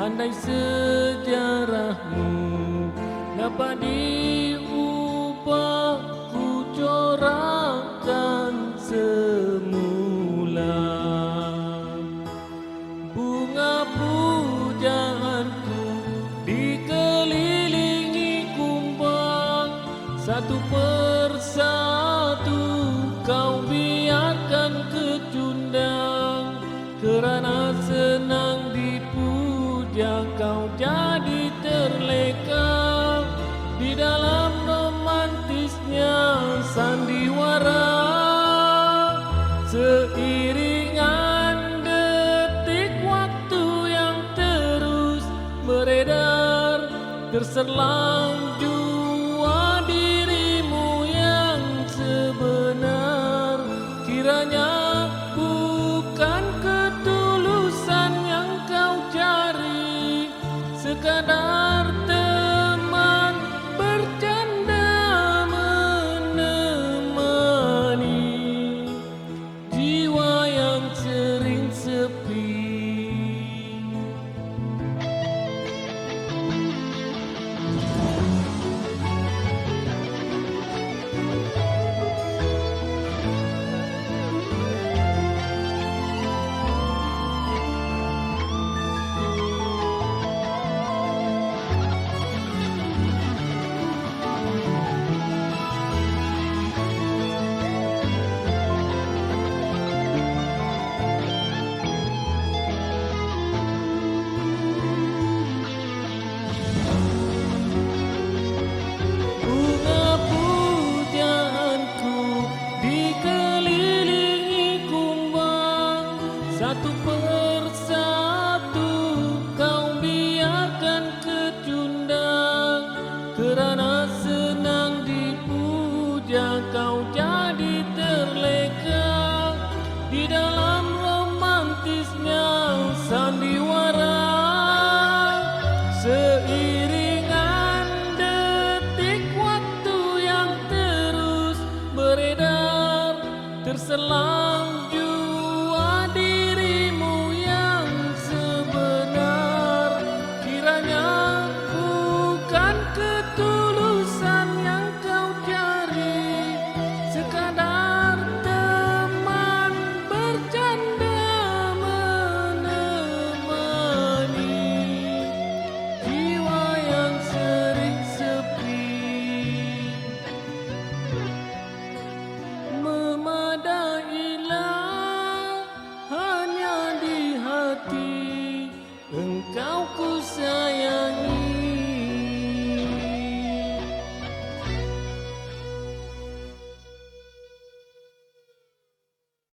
andai sejarahmu dapat diubah, ku corakkan semula. Bunga pujaanku dikelilingi kumbang, satu persatu kau biarkan kecundang. Kerana senang dipuja, kau jadi terleka di dalam romantisnya sandiwara. Seiringan detik waktu yang terus beredar, terserlang jua dirimu yang sebenar. Kiranya bukan ketulusan yang kau cari, sekadar teman bercanda menemani jiwa yang sering sepi. Satu persatu kau biarkan kecundang. Kerana senang dipuja, kau jadi terleka di dalam romantisnya sandiwara. Seiringan detik waktu yang terus beredar, terselang